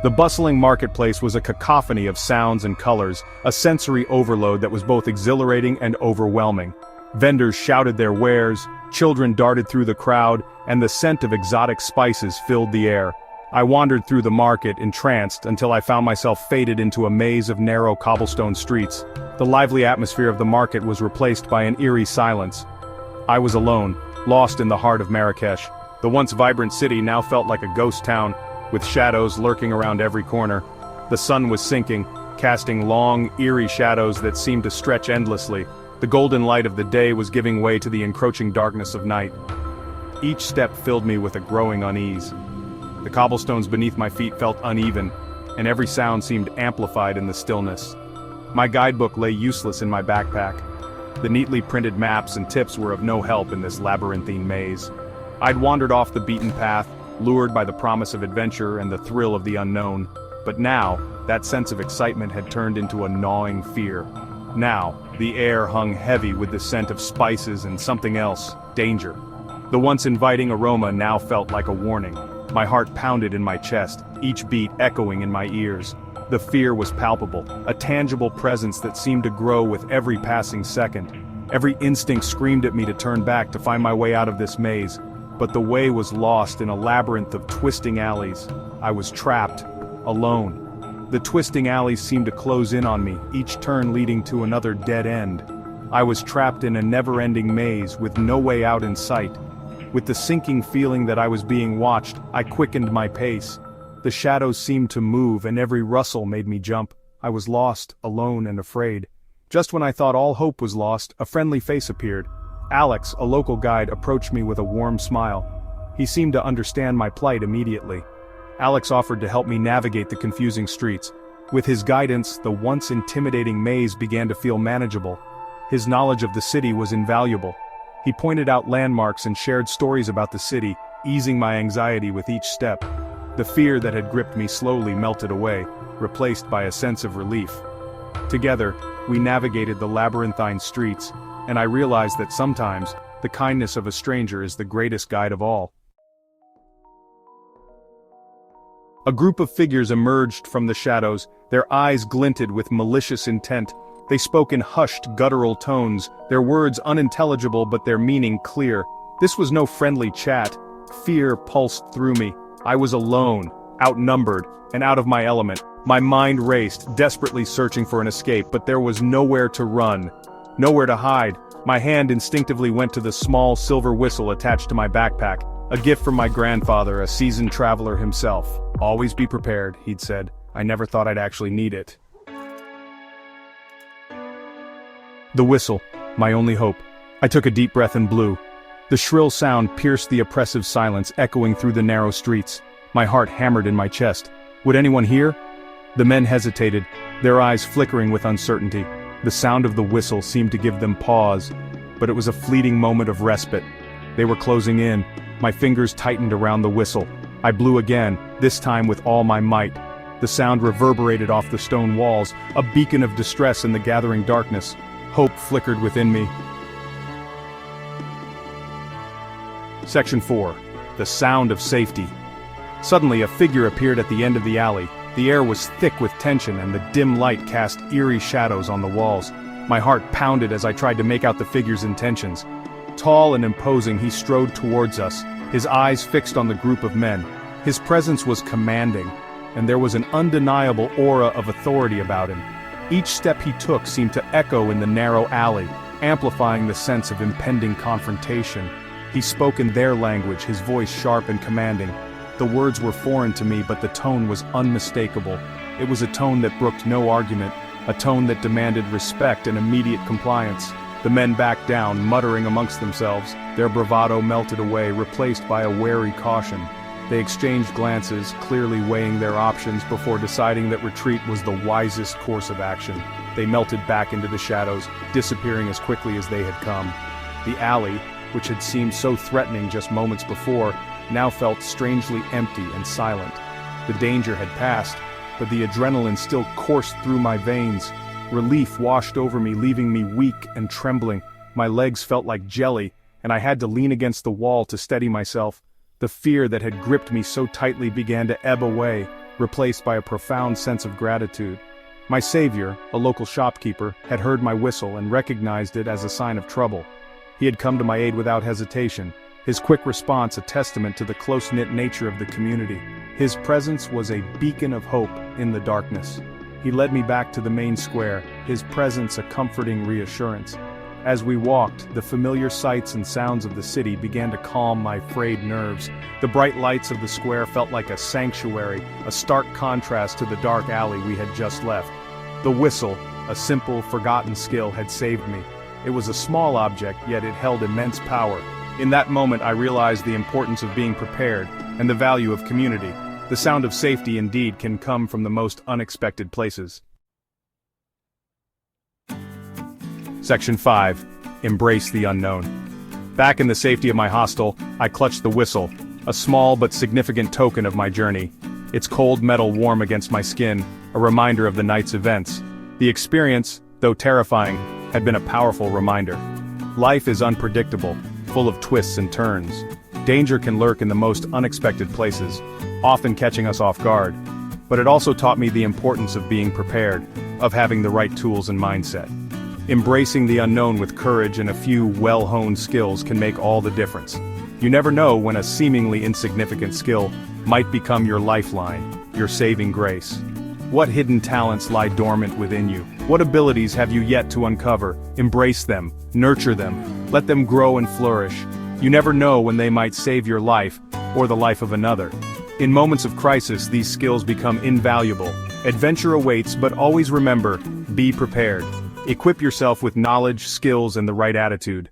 The bustling marketplace was a cacophony of sounds and colors, a sensory overload that was both exhilarating and overwhelming. Vendors shouted their wares, children darted through the crowd, and the scent of exotic spices filled the air. I wandered through the market, entranced, until I found myself faded into a maze of narrow cobblestone streets. The lively atmosphere of the market was replaced by an eerie silence. I was alone, lost in the heart of Marrakesh. The once vibrant city now felt like a ghost town, with shadows lurking around every corner. The sun was sinking, casting long, eerie shadows that seemed to stretch endlessly. The golden light of the day was giving way to the encroaching darkness of night. Each step filled me with a growing unease. The cobblestones beneath my feet felt uneven, and every sound seemed amplified in the stillness. My guidebook lay useless in my backpack. The neatly printed maps and tips were of no help in this labyrinthine maze. I'd wandered off the beaten path, lured by the promise of adventure and the thrill of the unknown. But now, that sense of excitement had turned into a gnawing fear. Now, the air hung heavy with the scent of spices and something else, danger. The once inviting aroma now felt like a warning. My heart pounded in my chest, each beat echoing in my ears. The fear was palpable, a tangible presence that seemed to grow with every passing second. Every instinct screamed at me to turn back to find my way out of this maze. But the way was lost in a labyrinth of twisting alleys. I was trapped, alone. The twisting alleys seemed to close in on me, each turn leading to another dead end. I was trapped in a never-ending maze with no way out in sight. With the sinking feeling that I was being watched, I quickened my pace. The shadows seemed to move and every rustle made me jump. I was lost, alone and afraid. Just when I thought all hope was lost, a friendly face appeared. Alex, a local guide, approached me with a warm smile. He seemed to understand my plight immediately. Alex offered to help me navigate the confusing streets. With his guidance, the once intimidating maze began to feel manageable. His knowledge of the city was invaluable. He pointed out landmarks and shared stories about the city, easing my anxiety with each step. The fear that had gripped me slowly melted away, replaced by a sense of relief. Together, we navigated the labyrinthine streets, and I realized that sometimes, the kindness of a stranger is the greatest guide of all. A group of figures emerged from the shadows, their eyes glinted with malicious intent. They spoke in hushed, guttural tones, their words unintelligible but their meaning clear. This was no friendly chat. Fear pulsed through me. I was alone, outnumbered, and out of my element. My mind raced, desperately searching for an escape, but there was nowhere to run. Nowhere to hide. My hand instinctively went to the small silver whistle attached to my backpack, a gift from my grandfather, a seasoned traveler himself. "Always be prepared," he'd said. I never thought I'd actually need it. The whistle, my only hope. I took a deep breath and blew. The shrill sound pierced the oppressive silence, echoing through the narrow streets. My heart hammered in my chest. Would anyone hear? The men hesitated, their eyes flickering with uncertainty. The sound of the whistle seemed to give them pause, but it was a fleeting moment of respite. They were closing in. My fingers tightened around the whistle. I blew again, this time with all my might. The sound reverberated off the stone walls, a beacon of distress in the gathering darkness. Hope flickered within me. Section 4. The Sound of Safety. Suddenly a figure appeared at the end of the alley. The air was thick with tension and the dim light cast eerie shadows on the walls. My heart pounded as I tried to make out the figure's intentions. Tall and imposing, he strode towards us, his eyes fixed on the group of men. His presence was commanding, and there was an undeniable aura of authority about him. Each step he took seemed to echo in the narrow alley, amplifying the sense of impending confrontation. He spoke in their language, his voice sharp and commanding. The words were foreign to me, but the tone was unmistakable. It was a tone that brooked no argument, a tone that demanded respect and immediate compliance. The men backed down, muttering amongst themselves. Their bravado melted away, replaced by a wary caution. They exchanged glances, clearly weighing their options before deciding that retreat was the wisest course of action. They melted back into the shadows, disappearing as quickly as they had come. The alley, which had seemed so threatening just moments before, now felt strangely empty and silent. The danger had passed, but the adrenaline still coursed through my veins. Relief washed over me, leaving me weak and trembling. My legs felt like jelly, and I had to lean against the wall to steady myself. The fear that had gripped me so tightly began to ebb away, replaced by a profound sense of gratitude. My savior, a local shopkeeper, had heard my whistle and recognized it as a sign of trouble. He had come to my aid without hesitation, his quick response a testament to the close-knit nature of the community. His presence was a beacon of hope in the darkness. He led me back to the main square, his presence a comforting reassurance. As we walked, the familiar sights and sounds of the city began to calm my frayed nerves. The bright lights of the square felt like a sanctuary, a stark contrast to the dark alley we had just left. The whistle, a simple, forgotten skill, had saved me. It was a small object, yet it held immense power. In that moment I realized the importance of being prepared, and the value of community. The sound of safety indeed can come from the most unexpected places. Section 5. Embrace the unknown. Back in the safety of my hostel, I clutched the whistle, a small but significant token of my journey. Its cold metal warm against my skin, a reminder of the night's events. The experience, though terrifying, had been a powerful reminder. Life is unpredictable, full of twists and turns. Danger can lurk in the most unexpected places, often catching us off guard. But it also taught me the importance of being prepared, of having the right tools and mindset. Embracing the unknown with courage and a few well-honed skills can make all the difference. You never know when a seemingly insignificant skill might become your lifeline, your saving grace. What hidden talents lie dormant within you? What abilities have you yet to uncover? Embrace them, nurture them, let them grow and flourish. You never know when they might save your life, or the life of another. In moments of crisis, these skills become invaluable. Adventure awaits, but always remember, be prepared. Equip yourself with knowledge, skills, and the right attitude.